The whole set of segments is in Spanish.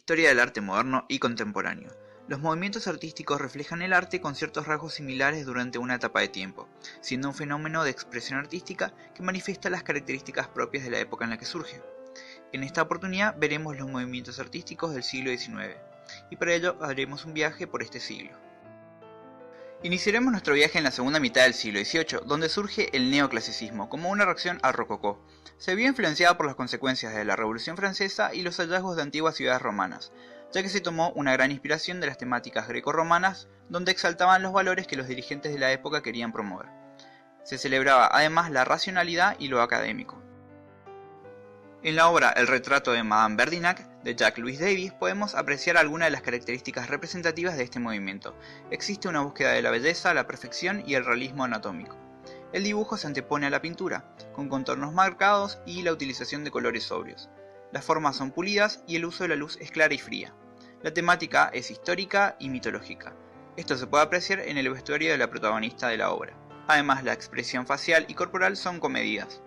Historia del arte moderno y contemporáneo. Los movimientos artísticos reflejan el arte con ciertos rasgos similares durante una etapa de tiempo, siendo un fenómeno de expresión artística que manifiesta las características propias de la época en la que surge. En esta oportunidad veremos los movimientos artísticos del siglo XIX, y para ello haremos un viaje por este siglo. Iniciaremos nuestro viaje en la segunda mitad del siglo XVIII, donde surge el neoclasicismo como una reacción al rococó. Se vio influenciada por las consecuencias de la Revolución Francesa y los hallazgos de antiguas ciudades romanas, ya que se tomó una gran inspiración de las temáticas greco-romanas, donde exaltaban los valores que los dirigentes de la época querían promover. Se celebraba además la racionalidad y lo académico. En la obra El retrato de Madame Verdinac, de Jacques-Louis David, podemos apreciar algunas de las características representativas de este movimiento. Existe una búsqueda de la belleza, la perfección y el realismo anatómico. El dibujo se antepone a la pintura, con contornos marcados y la utilización de colores sobrios. Las formas son pulidas y el uso de la luz es clara y fría. La temática es histórica y mitológica. Esto se puede apreciar en el vestuario de la protagonista de la obra. Además, la expresión facial y corporal son comedidas.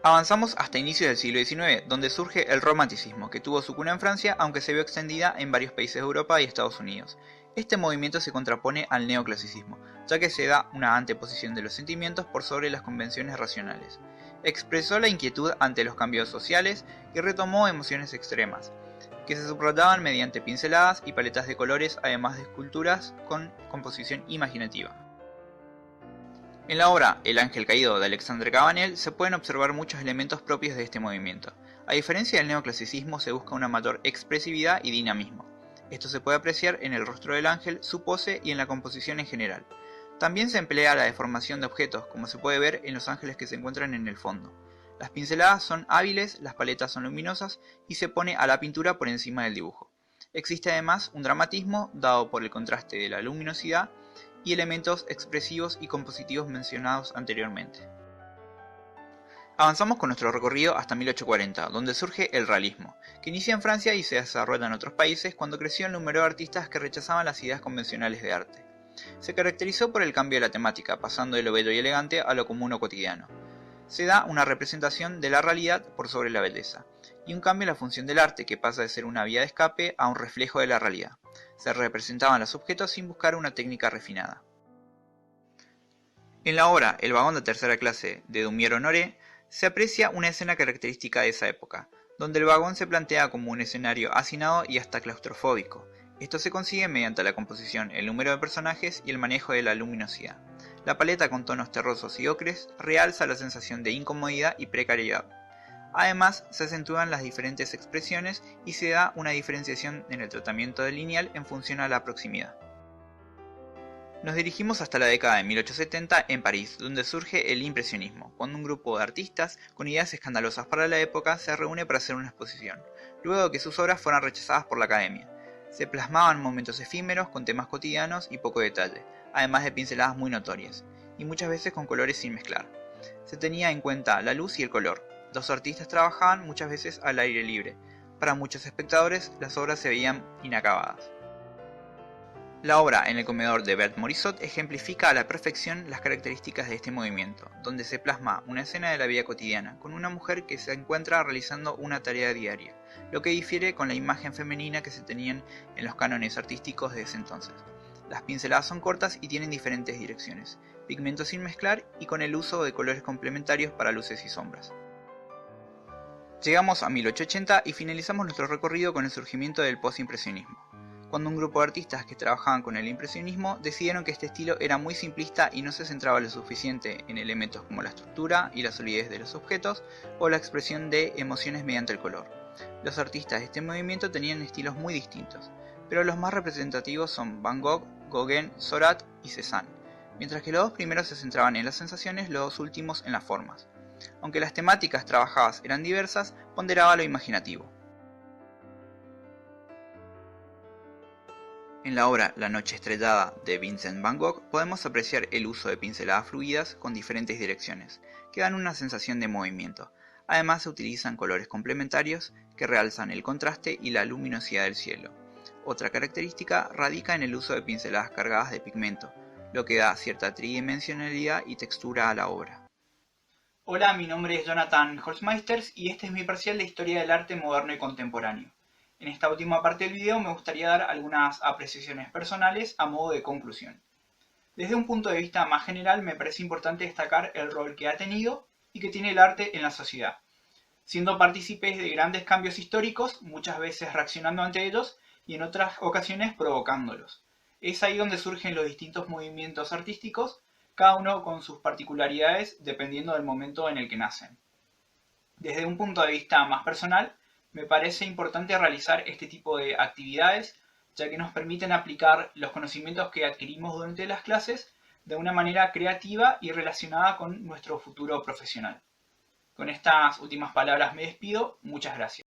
Avanzamos hasta inicios del siglo XIX, donde surge el romanticismo, que tuvo su cuna en Francia, aunque se vio extendida en varios países de Europa y Estados Unidos. Este movimiento se contrapone al neoclasicismo, ya que se da una anteposición de los sentimientos por sobre las convenciones racionales. Expresó la inquietud ante los cambios sociales y retomó emociones extremas, que se subrayaban mediante pinceladas y paletas de colores, además de esculturas con composición imaginativa. En la obra El ángel caído de Alexandre Cabanel se pueden observar muchos elementos propios de este movimiento. A diferencia del neoclasicismo, se busca una mayor expresividad y dinamismo. Esto se puede apreciar en el rostro del ángel, su pose y en la composición en general. También se emplea la deformación de objetos, como se puede ver en los ángeles que se encuentran en el fondo. Las pinceladas son hábiles, las paletas son luminosas y se pone a la pintura por encima del dibujo. Existe además un dramatismo dado por el contraste de la luminosidad y elementos expresivos y compositivos mencionados anteriormente. Avanzamos con nuestro recorrido hasta 1840, donde surge el realismo, que inicia en Francia y se desarrolla en otros países cuando creció el número de artistas que rechazaban las ideas convencionales de arte. Se caracterizó por el cambio de la temática, pasando de lo bello y elegante a lo común o cotidiano. Se da una representación de la realidad por sobre la belleza, y un cambio en la función del arte, que pasa de ser una vía de escape a un reflejo de la realidad. Se representaban los objetos sin buscar una técnica refinada. En la obra El vagón de tercera clase de Daumier-Honoré se aprecia una escena característica de esa época, donde el vagón se plantea como un escenario hacinado y hasta claustrofóbico. Esto se consigue mediante la composición, el número de personajes y el manejo de la luminosidad. La paleta con tonos terrosos y ocres realza la sensación de incomodidad y precariedad. Además, se acentúan las diferentes expresiones y se da una diferenciación en el tratamiento del lineal en función a la proximidad. Nos dirigimos hasta la década de 1870 en París, donde surge el impresionismo, cuando un grupo de artistas con ideas escandalosas para la época se reúne para hacer una exposición, luego de que sus obras fueran rechazadas por la academia. Se plasmaban momentos efímeros con temas cotidianos y poco detalle, además de pinceladas muy notorias, y muchas veces con colores sin mezclar. Se tenía en cuenta la luz y el color. Los artistas trabajaban muchas veces al aire libre. Para muchos espectadores, las obras se veían inacabadas. La obra En el comedor de Berthe Morisot ejemplifica a la perfección las características de este movimiento, donde se plasma una escena de la vida cotidiana, con una mujer que se encuentra realizando una tarea diaria, lo que difiere con la imagen femenina que se tenían en los cánones artísticos de ese entonces. Las pinceladas son cortas y tienen diferentes direcciones, pigmentos sin mezclar y con el uso de colores complementarios para luces y sombras. Llegamos a 1880 y finalizamos nuestro recorrido con el surgimiento del postimpresionismo, cuando un grupo de artistas que trabajaban con el impresionismo decidieron que este estilo era muy simplista y no se centraba lo suficiente en elementos como la estructura y la solidez de los objetos o la expresión de emociones mediante el color. Los artistas de este movimiento tenían estilos muy distintos, pero los más representativos son Van Gogh, Gauguin, Seurat y Cézanne. Mientras que los dos primeros se centraban en las sensaciones, los dos últimos en las formas. Aunque las temáticas trabajadas eran diversas, ponderaba lo imaginativo. En la obra La noche estrellada de Vincent Van Gogh podemos apreciar el uso de pinceladas fluidas con diferentes direcciones, que dan una sensación de movimiento. Además se utilizan colores complementarios que realzan el contraste y la luminosidad del cielo. Otra característica radica en el uso de pinceladas cargadas de pigmento, lo que da cierta tridimensionalidad y textura a la obra. Hola, mi nombre es Jonathan Holzmeisters y este es mi parcial de Historia del Arte Moderno y Contemporáneo. En esta última parte del video me gustaría dar algunas apreciaciones personales a modo de conclusión. Desde un punto de vista más general me parece importante destacar el rol que ha tenido y que tiene el arte en la sociedad, siendo partícipes de grandes cambios históricos, muchas veces reaccionando ante ellos y en otras ocasiones provocándolos. Es ahí donde surgen los distintos movimientos artísticos, cada uno con sus particularidades dependiendo del momento en el que nacen. Desde un punto de vista más personal, me parece importante realizar este tipo de actividades, ya que nos permiten aplicar los conocimientos que adquirimos durante las clases de una manera creativa y relacionada con nuestro futuro profesional. Con estas últimas palabras me despido, muchas gracias.